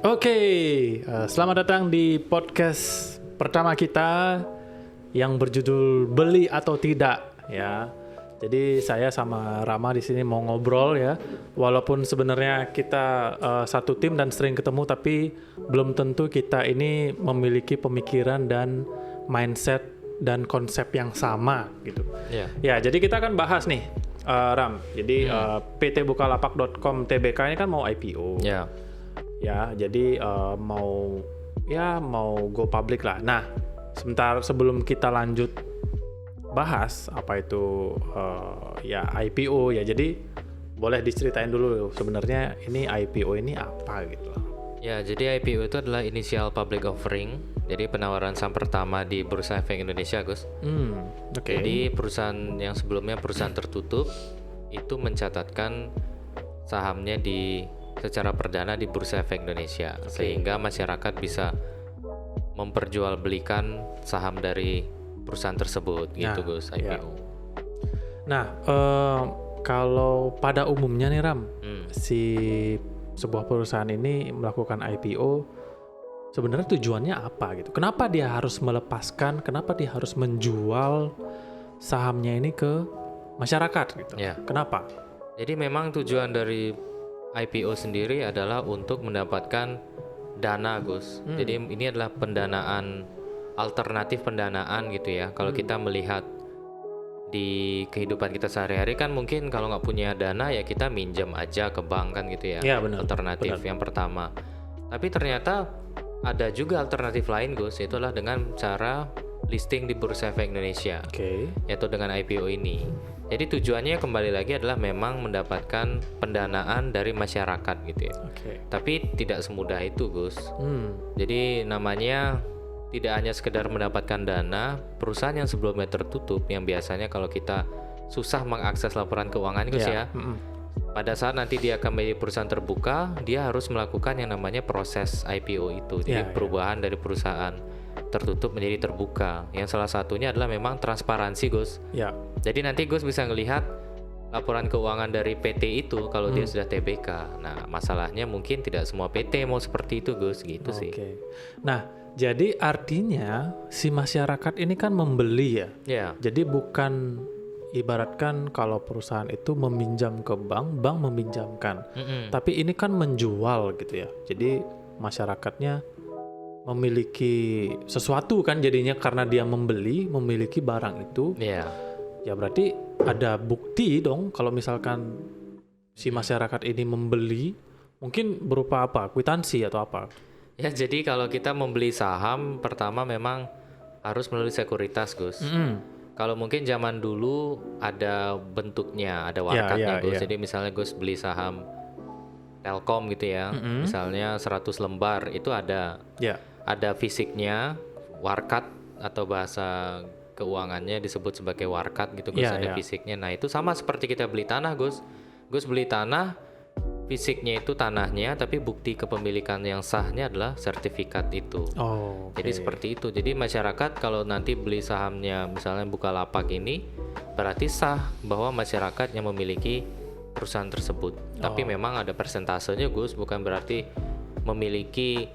Oke, selamat datang di podcast pertama kita yang berjudul Beli atau Tidak ya. Jadi saya sama Rama di sini mau ngobrol ya. Walaupun sebenarnya kita satu tim dan sering ketemu, tapi belum tentu kita ini memiliki pemikiran dan mindset dan konsep yang sama gitu. Yeah. Ya, jadi kita akan bahas nih Ram. Jadi PT Bukalapak.com Tbk ini kan mau IPO. Ya. Ya, jadi mau go public lah. Nah, sebentar sebelum kita lanjut bahas apa itu IPO ya. Jadi boleh diceritain dulu sebenarnya ini IPO ini apa gitu. Ya, jadi IPO itu adalah Initial Public Offering. Jadi penawaran saham pertama di Bursa Efek Indonesia, Gus. Oke. Jadi perusahaan yang sebelumnya perusahaan tertutup itu mencatatkan sahamnya secara perdana di Bursa Efek Indonesia, sehingga masyarakat bisa memperjualbelikan saham dari perusahaan tersebut gitu, Gus, IPO. Ya. Nah, kalau pada umumnya nih Ram, si sebuah perusahaan ini melakukan IPO sebenarnya tujuannya apa gitu? Kenapa dia harus melepaskan, kenapa dia harus menjual sahamnya ini ke masyarakat gitu? Ya. Kenapa? Jadi memang tujuan dari IPO sendiri adalah untuk mendapatkan dana, Gus. Jadi ini adalah alternatif pendanaan gitu ya. Kalau kita melihat di kehidupan kita sehari-hari kan mungkin kalau nggak punya dana ya kita minjem aja ke bank kan gitu ya. Ya, benar. Alternatif yang pertama. Tapi ternyata ada juga alternatif lain, Gus. Itu adalah dengan cara listing di Bursa Efek Indonesia. Yaitu dengan IPO ini. Jadi tujuannya kembali lagi adalah memang mendapatkan pendanaan dari masyarakat gitu ya. Tapi tidak semudah itu, Gus. Jadi namanya tidak hanya sekedar mendapatkan dana, perusahaan yang sebelumnya tertutup yang biasanya kalau kita susah mengakses laporan keuangan, Gus ya. Pada saat nanti dia akan menjadi perusahaan terbuka, dia harus melakukan yang namanya proses IPO itu. Jadi perubahan dari perusahaan tertutup menjadi terbuka. Yang salah satunya adalah memang transparansi, Gus. Jadi nanti Gus bisa ngelihat laporan keuangan dari PT itu kalau dia sudah TBK. Nah, masalahnya mungkin tidak semua PT mau seperti itu, Gus, gitu sih. Nah, jadi artinya si masyarakat ini kan membeli ya. Jadi bukan ibaratkan kalau perusahaan itu meminjam ke bank, bank meminjamkan. Tapi ini kan menjual gitu ya. Jadi masyarakatnya memiliki sesuatu kan jadinya karena dia memiliki barang itu. Ya berarti ada bukti dong kalau misalkan si masyarakat ini membeli, mungkin berupa apa? Kwitansi atau apa? Ya, jadi kalau kita membeli saham pertama memang harus melalui sekuritas, Gus. Kalau mungkin zaman dulu ada bentuknya, ada warkatnya, Gus. Jadi misalnya Gus beli saham Telkom gitu ya, misalnya 100 lembar itu ada fisiknya, warkat atau bahasa keuangannya disebut sebagai warkat gitu, Gus. Ada fisiknya. Nah itu sama seperti kita beli tanah, Gus. Gus beli tanah, fisiknya itu tanahnya, tapi bukti kepemilikan yang sahnya adalah sertifikat itu. Jadi seperti itu. Jadi masyarakat kalau nanti beli sahamnya misalnya Bukalapak ini berarti sah bahwa masyarakat yang memiliki perusahaan tersebut. Tapi memang ada persentasenya, Gus. Bukan berarti memiliki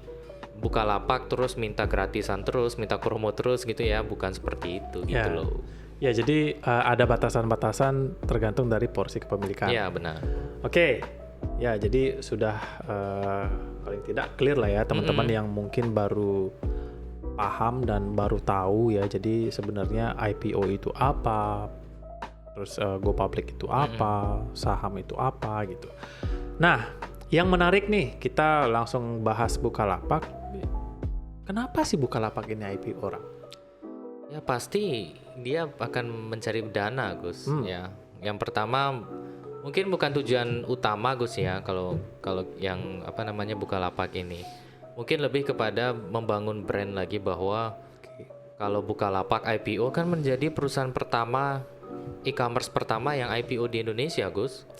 Bukalapak terus minta gratisan terus, minta promo terus gitu ya. Bukan seperti itu gitu loh. Ya, jadi ada batasan-batasan tergantung dari porsi kepemilikan. Ya, benar. Ya, jadi sudah paling tidak clear lah ya teman-teman yang mungkin baru paham dan baru tahu ya. Jadi sebenarnya IPO itu apa, terus go public itu apa, saham itu apa gitu. Nah, yang menarik nih, kita langsung bahas Bukalapak. Kenapa sih Bukalapak ini IPO orang? Ya pasti dia akan mencari dana, Gus. Ya, yang pertama mungkin bukan tujuan utama, Gus ya, kalau yang Bukalapak ini. Mungkin lebih kepada membangun brand lagi bahwa kalau Bukalapak IPO kan menjadi perusahaan pertama e-commerce pertama yang IPO di Indonesia, Gus.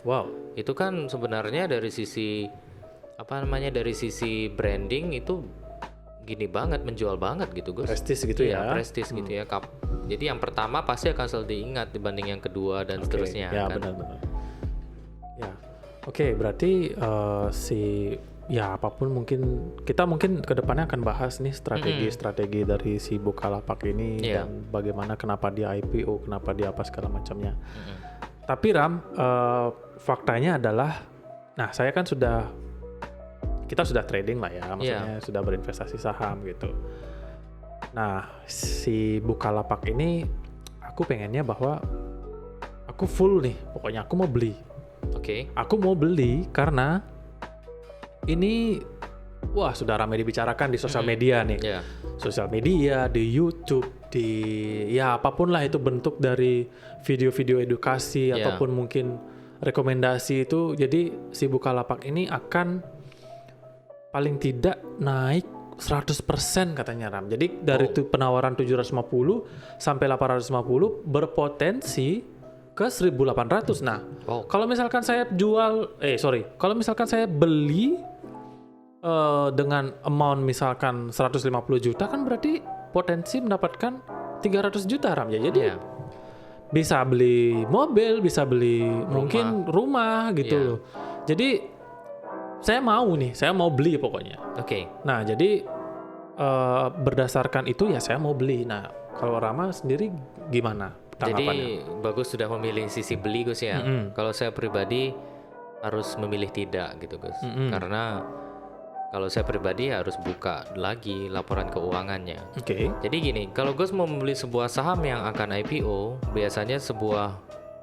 Itu kan sebenarnya dari sisi branding itu gini banget, menjual banget gitu, Gus. Prestis gitu ya. Prestis gitu ya. Jadi yang pertama pasti akan selalu diingat dibanding yang kedua dan seterusnya. Ya, kan? benar-benar. Ya, oke, berarti si ya apapun mungkin kedepannya akan bahas nih strategi dari si Bukalapak ini dan bagaimana kenapa dia IPO, kenapa dia apa segala macamnya. Tapi Ram, faktanya adalah, nah saya kan kita sudah trading lah ya, maksudnya sudah berinvestasi saham gitu. Nah si Bukalapak ini aku pengennya bahwa aku full nih, pokoknya aku mau beli. Aku mau beli karena ini sudah ramai dibicarakan di sosial media nih. Sosial media, di YouTube, di ya apapun lah itu bentuk dari video-video edukasi ataupun mungkin rekomendasi itu. Jadi si Bukalapak ini akan paling tidak naik 100% katanya Ram. Jadi dari itu penawaran 750 sampai 850 berpotensi ke 1.800. Nah, kalau misalkan saya kalau misalkan saya beli dengan amount misalkan 150 juta kan berarti potensi mendapatkan 300 juta Ram ya. Jadi bisa beli mobil, bisa beli mungkin rumah gitu loh. Jadi saya mau beli pokoknya. Nah, jadi berdasarkan itu ya saya mau beli. Nah, kalau Rama sendiri gimana? Jadi bagus sudah memilih sisi beli Gus ya. Kalau saya pribadi harus memilih tidak gitu Gus. Karena kalau saya pribadi harus buka lagi laporan keuangannya. Jadi gini, kalau Gus mau membeli sebuah saham yang akan IPO, biasanya sebuah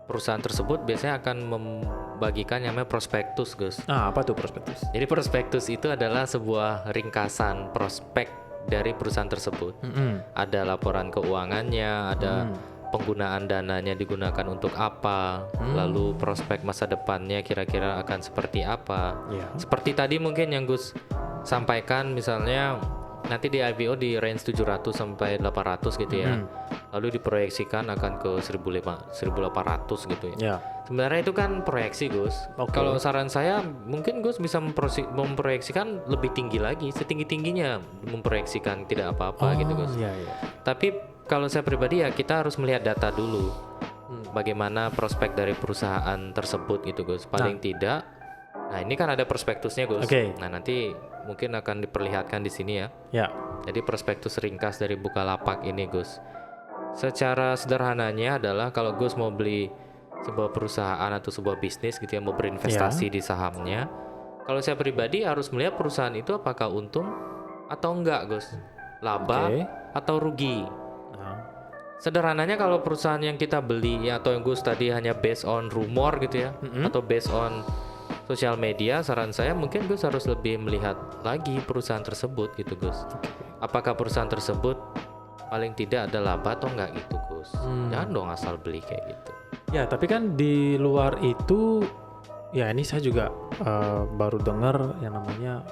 perusahaan tersebut biasanya akan membagikan yang namanya prospektus Gus. Apa tuh prospektus? Jadi prospektus itu adalah sebuah ringkasan prospek dari perusahaan tersebut. Ada laporan keuangannya, ada penggunaan dananya digunakan untuk apa, lalu prospek masa depannya kira-kira akan seperti apa. Seperti tadi mungkin yang Gus sampaikan, misalnya nanti di IPO di range 700 sampai 800 gitu ya. Lalu diproyeksikan akan ke 1.800 gitu ya. Sebenarnya itu kan proyeksi Gus. Kalau saran saya mungkin Gus bisa memproyeksikan lebih tinggi lagi, setinggi-tingginya memproyeksikan tidak apa-apa gitu Gus. Tapi kalau saya pribadi ya kita harus melihat data dulu. Bagaimana prospek dari perusahaan tersebut gitu Gus. Paling tidak. Nah, ini kan ada prospektusnya Gus. Nah, nanti mungkin akan diperlihatkan di sini ya. Jadi prospektus ringkas dari Bukalapak ini Gus. Secara sederhananya adalah kalau Gus mau beli sebuah perusahaan atau sebuah bisnis gitu ya, mau berinvestasi di sahamnya. Kalau saya pribadi harus melihat perusahaan itu apakah untung atau enggak Gus. Laba atau rugi. Sederhananya kalau perusahaan yang kita beli ya, atau yang Gus tadi hanya based on rumor gitu ya, atau based on sosial media, saran saya mungkin Gus harus lebih melihat lagi perusahaan tersebut gitu Gus. Apakah perusahaan tersebut paling tidak ada laba atau enggak gitu Gus. Jangan dong asal beli kayak gitu. Ya tapi kan di luar itu ya ini saya juga baru dengar yang namanya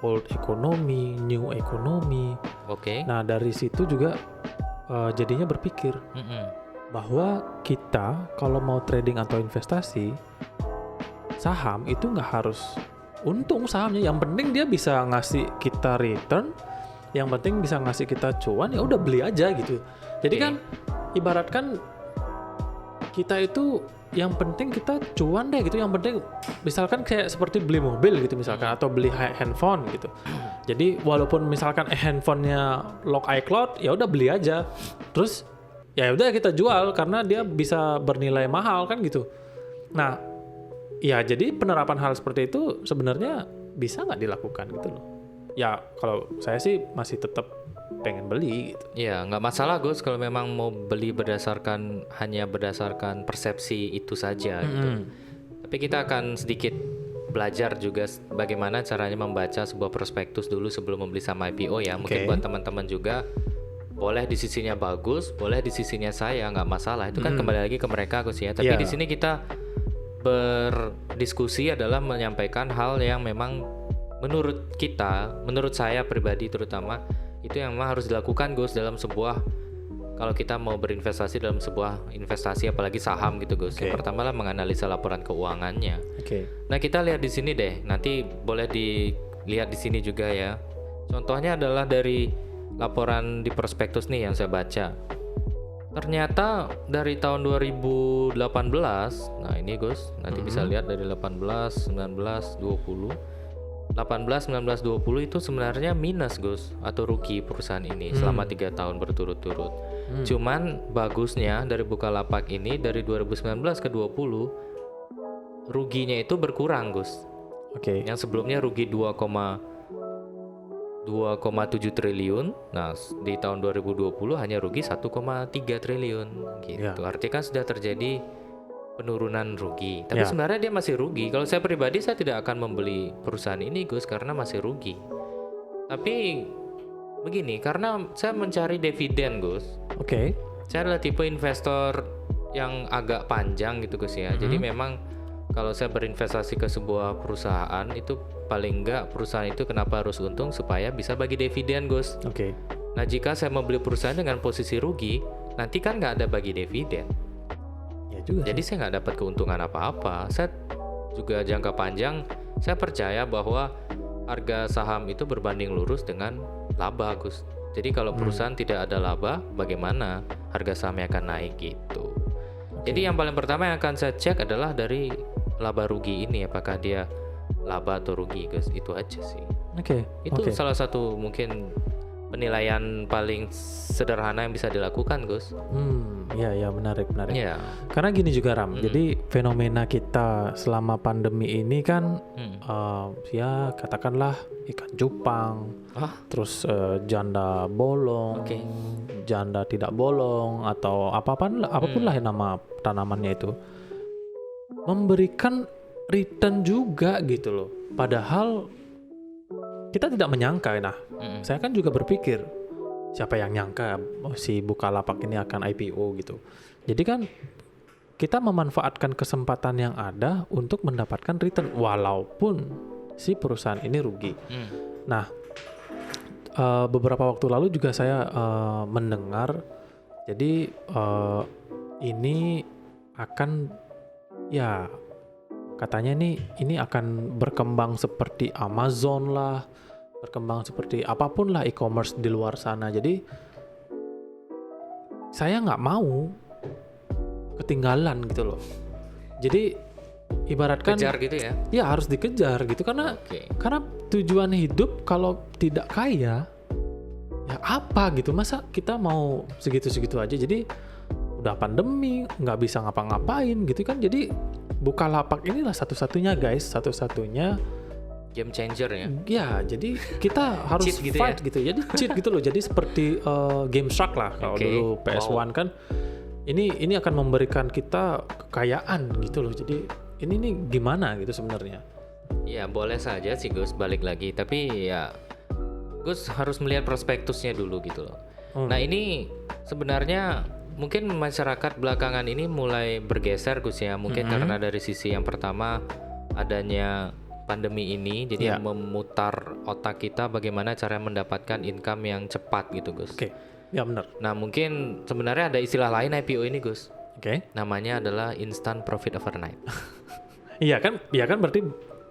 old economy, new economy. Nah dari situ juga jadinya berpikir bahwa kita kalau mau trading atau investasi saham itu nggak harus untung sahamnya, yang penting dia bisa ngasih kita return, yang penting bisa ngasih kita cuan, ya udah beli aja gitu. Jadi kan ibaratkan kita itu yang penting kita cuan deh gitu, yang penting misalkan kayak seperti beli mobil gitu misalkan, atau beli handphone gitu. Jadi walaupun misalkan handphonenya lock iCloud, ya udah beli aja. Terus ya udah kita jual karena dia bisa bernilai mahal kan gitu. Nah, ya jadi penerapan hal seperti itu sebenarnya bisa nggak dilakukan gitu loh. Ya kalau saya sih masih tetap pengen beli gitu. Ya nggak masalah Gus kalau memang mau beli hanya berdasarkan persepsi itu saja gitu. Tapi kita akan sedikit belajar juga bagaimana caranya membaca sebuah prospektus dulu sebelum membeli sama IPO ya. Mungkin buat teman-teman juga boleh di sisinya bagus, boleh di sisinya saya, nggak masalah. Itu kan kembali lagi ke mereka Gus ya. Tapi di sini kita berdiskusi adalah menyampaikan hal yang memang menurut saya pribadi terutama itu yang memang harus dilakukan Gus dalam sebuah, kalau kita mau berinvestasi dalam sebuah investasi apalagi saham gitu Gus. Yang pertama lah menganalisa laporan keuangannya. Nah kita lihat di sini deh, nanti boleh dilihat di sini juga ya. Contohnya adalah dari laporan di prospektus nih yang saya baca. Ternyata dari tahun 2018, nah ini Gus, nanti bisa lihat dari 18, 19, 20. 18, 19, 20 itu sebenarnya minus Gus atau rugi perusahaan ini selama 3 tahun berturut-turut. Cuman bagusnya dari Bukalapak ini dari 2019 ke 20 ruginya itu berkurang Gus. Oke. Yang sebelumnya rugi 2,7 triliun. Nah, di tahun 2020 hanya rugi 1,3 triliun gitu. Artinya kan sudah terjadi penurunan rugi. Tapi sebenarnya dia masih rugi. Kalau saya pribadi saya tidak akan membeli perusahaan ini Gus karena masih rugi. Tapi begini, karena saya mencari dividen Gus. Oke. Saya adalah tipe investor yang agak panjang gitu Gus ya. Jadi memang kalau saya berinvestasi ke sebuah perusahaan itu paling enggak perusahaan itu kenapa harus untung supaya bisa bagi dividen Gus. Oke. Nah jika saya membeli perusahaan dengan posisi rugi, nanti kan nggak ada bagi dividen. Jadi saya nggak dapat keuntungan apa-apa. Saya juga jangka panjang, saya percaya bahwa harga saham itu berbanding lurus dengan laba, Gus. Jadi kalau perusahaan tidak ada laba, bagaimana harga sahamnya akan naik gitu. Jadi yang paling pertama yang akan saya cek adalah dari laba rugi ini, apakah dia laba atau rugi, Gus. Itu aja sih. Itu salah satu mungkin penilaian paling sederhana yang bisa dilakukan, Gus. Ya menarik. Ya. Karena gini juga Ram, jadi fenomena kita selama pandemi ini kan, ya katakanlah ikan cupang, terus janda bolong, janda tidak bolong, atau apapun lah nama tanamannya itu, memberikan return juga gitu loh. Padahal kita tidak menyangka. Nah, saya kan juga berpikir, siapa yang nyangka si Bukalapak ini akan IPO gitu. Jadi kan kita memanfaatkan kesempatan yang ada untuk mendapatkan return walaupun si perusahaan ini rugi. Nah, beberapa waktu lalu juga saya mendengar, jadi ini akan, ya katanya ini akan berkembang seperti Amazon lah, berkembang seperti apapun lah e-commerce di luar sana. Jadi saya nggak mau ketinggalan gitu loh. Jadi ibaratkan kejar gitu ya? Ya harus dikejar gitu karena tujuan hidup kalau tidak kaya ya apa gitu, masa kita mau segitu-segitu aja. Jadi udah pandemi nggak bisa ngapa-ngapain gitu kan. Jadi Bukalapak inilah satu-satunya guys, satu-satunya game changer ya. Ya, jadi kita harus gitu fight ya? gitu. Jadi cheat gitu loh. Jadi seperti Game Shark lah kalau dulu PS1 kan. Ini akan memberikan kita kekayaan gitu loh. Jadi ini nih gimana gitu sebenarnya. Ya, boleh saja sih Gus balik lagi, tapi ya Gus harus melihat prospektusnya dulu gitu loh. Nah, ini sebenarnya mungkin masyarakat belakangan ini mulai bergeser Gus ya. Mungkin karena dari sisi yang pertama adanya pandemi ini, jadi memutar otak kita bagaimana cara mendapatkan income yang cepat gitu Gus. Ya benar. Nah mungkin sebenarnya ada istilah lain IPO ini Gus. Namanya adalah instant profit overnight. Iya kan berarti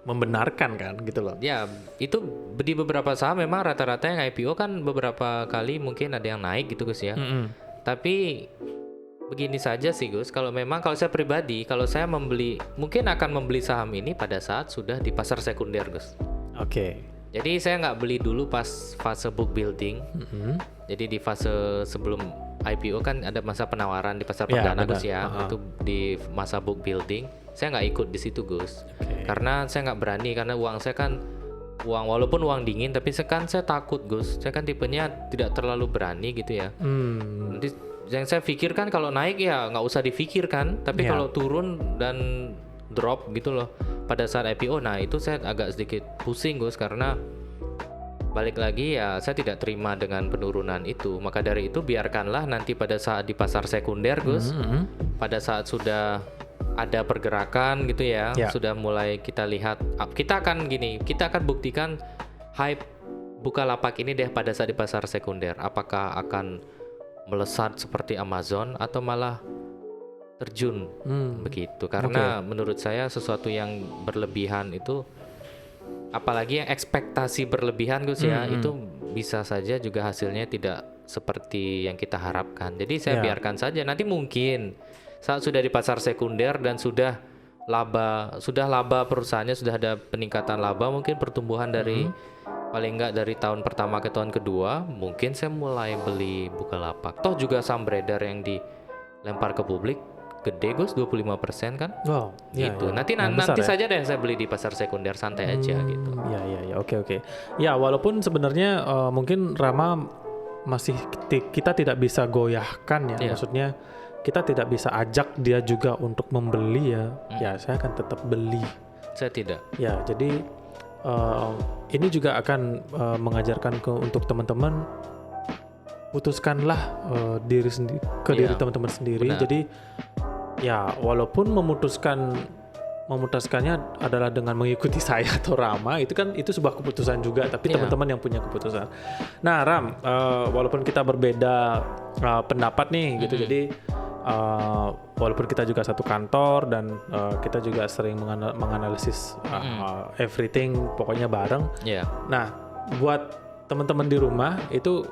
membenarkan kan gitu loh. Ya itu di beberapa saham memang rata-rata yang IPO kan beberapa kali mungkin ada yang naik gitu Gus ya. Tapi begini saja sih Gus, kalau saya pribadi, kalau saya mungkin akan membeli saham ini pada saat sudah di pasar sekunder Gus. Jadi saya nggak beli dulu pas fase book building. Jadi di fase sebelum IPO kan ada masa penawaran di pasar perdana Gus ya. Itu di masa book building, saya nggak ikut di situ Gus. Karena saya nggak berani, karena walaupun uang dingin, tapi saya takut Gus. Saya kan tipenya tidak terlalu berani gitu ya. Nanti yang saya pikirkan kalau naik ya nggak usah difikirkan, tapi kalau turun dan drop gitu loh pada saat IPO, nah itu saya agak sedikit pusing Gus, karena balik lagi ya saya tidak terima dengan penurunan itu. Maka dari itu biarkanlah nanti pada saat di pasar sekunder Gus, pada saat sudah ada pergerakan gitu ya, sudah mulai kita lihat, kita akan buktikan hype Bukalapak ini deh pada saat di pasar sekunder, apakah akan melesat seperti Amazon atau malah terjun begitu. Karena menurut saya sesuatu yang berlebihan itu, apalagi yang ekspektasi berlebihan Gus ya, itu bisa saja juga hasilnya tidak seperti yang kita harapkan. Jadi saya biarkan saja, nanti mungkin saat sudah di pasar sekunder dan sudah laba perusahaannya sudah ada peningkatan laba, mungkin pertumbuhan dari paling enggak dari tahun pertama ke tahun kedua, mungkin saya mulai beli Bukalapak. Toh juga saham beredar yang dilempar ke publik gede Gus, 25% kan? Wow, gitu. Ya. Nanti saja deh saya beli di pasar sekunder, santai aja gitu. Ya, oke. Ya, walaupun sebenarnya mungkin Rama masih kita tidak bisa goyahkan ya. Maksudnya kita tidak bisa ajak dia juga untuk membeli ya. Ya, saya akan tetap beli. Saya tidak. Ya, jadi ini juga akan mengajarkan untuk teman-teman, putuskanlah diri teman-teman sendiri. Benar. Jadi ya walaupun memutuskannya adalah dengan mengikuti saya atau Rama, itu sebuah keputusan juga, tapi teman-teman yang punya keputusan. Nah Ram, walaupun kita berbeda pendapat nih gitu, jadi walaupun kita juga satu kantor dan kita juga sering menganalisis everything pokoknya bareng. Nah buat teman-teman di rumah itu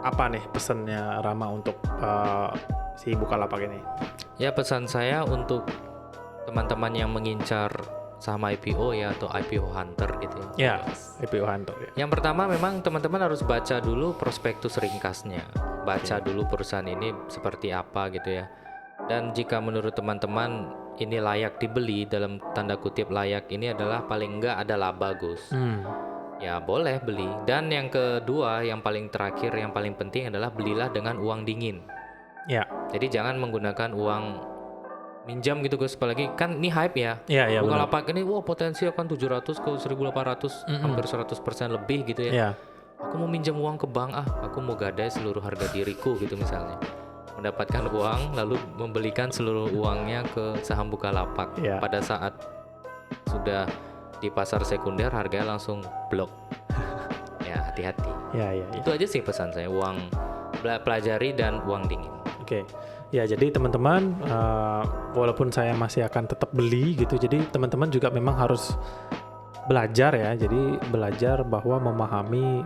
apa nih pesannya Rama untuk si Bukalapak ini? Ya, pesan saya untuk teman-teman yang mengincar saham IPO ya, atau IPO hunter gitu ya. Ya, IPO hunter ya. Yang pertama memang teman-teman harus baca dulu prospektus ringkasnya. Baca dulu perusahaan ini seperti apa gitu ya. Dan jika menurut teman-teman ini layak dibeli, dalam tanda kutip layak ini adalah paling enggak ada laba Gus. Ya boleh beli. Dan yang kedua, yang paling terakhir, yang paling penting adalah belilah dengan uang dingin. Ya. Jadi jangan menggunakan uang minjam gitu Gus, apalagi kan ini hype ya. Iya, Bukalapak ini potensi akan 700 ke 1.800, hampir 100% lebih gitu ya. Aku mau minjam uang ke bank, aku mau gadai seluruh harga diriku gitu misalnya. Mendapatkan uang lalu membelikan seluruh uangnya ke saham Bukalapak. Pada saat sudah di pasar sekunder harganya langsung blok. Ya, hati-hati. Ya. Itu aja sih pesan saya, uang pelajari dan uang dingin. Oke. Ya, jadi teman-teman, walaupun saya masih akan tetap beli gitu, jadi teman-teman juga memang harus belajar ya. Jadi belajar bahwa memahami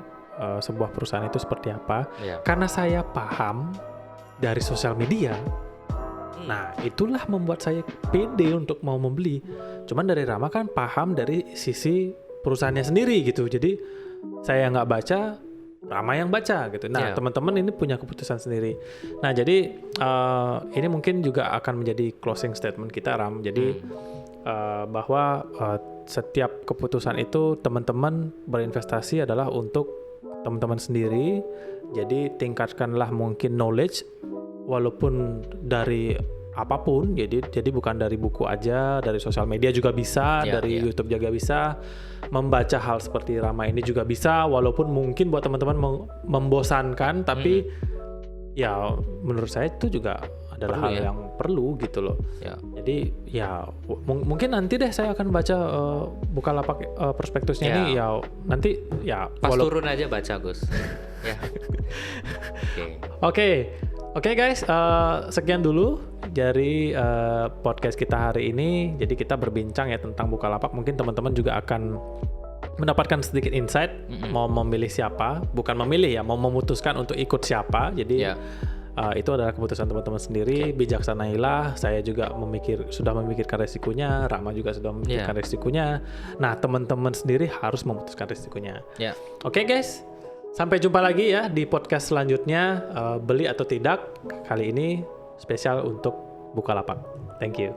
sebuah perusahaan itu seperti apa. Karena saya paham dari sosial media. Nah, itulah membuat saya pede untuk mau membeli. Cuman dari Rama kan paham dari sisi perusahaannya sendiri gitu. Jadi saya nggak baca, Rama yang baca gitu. Nah, teman-teman ini punya keputusan sendiri. Nah, jadi ini mungkin juga akan menjadi closing statement kita, Ram. Jadi bahwa setiap keputusan itu teman-teman berinvestasi adalah untuk teman-teman sendiri. Jadi tingkatkanlah mungkin knowledge, walaupun dari apapun. Jadi bukan dari buku aja, dari sosial media juga bisa, dari YouTube juga bisa. Membaca hal seperti Rama ini juga bisa, walaupun mungkin buat teman-teman membosankan, tapi ya menurut saya itu juga adalah hal yang perlu gitu loh. Jadi ya mungkin nanti deh saya akan baca Bukalapak prospektusnya ini ya, nanti ya pas turun aja baca Gus. Ya. Oke guys, sekian dulu dari podcast kita hari ini. Jadi kita berbincang ya tentang Bukalapak. Mungkin teman-teman juga akan mendapatkan sedikit insight mau memilih siapa, bukan memilih ya, mau memutuskan untuk ikut siapa. Jadi itu adalah keputusan teman-teman sendiri. Bijaksanailah. Saya juga sudah memikirkan resikonya. Rama juga sudah memikirkan resikonya. Nah, teman-teman sendiri harus memutuskan resikonya. Oke guys. Sampai jumpa lagi ya di podcast selanjutnya, beli atau tidak. Kali ini spesial untuk Bukalapak. Thank you.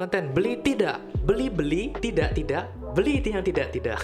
Konten beli tidak, beli tidak, beli yang tidak.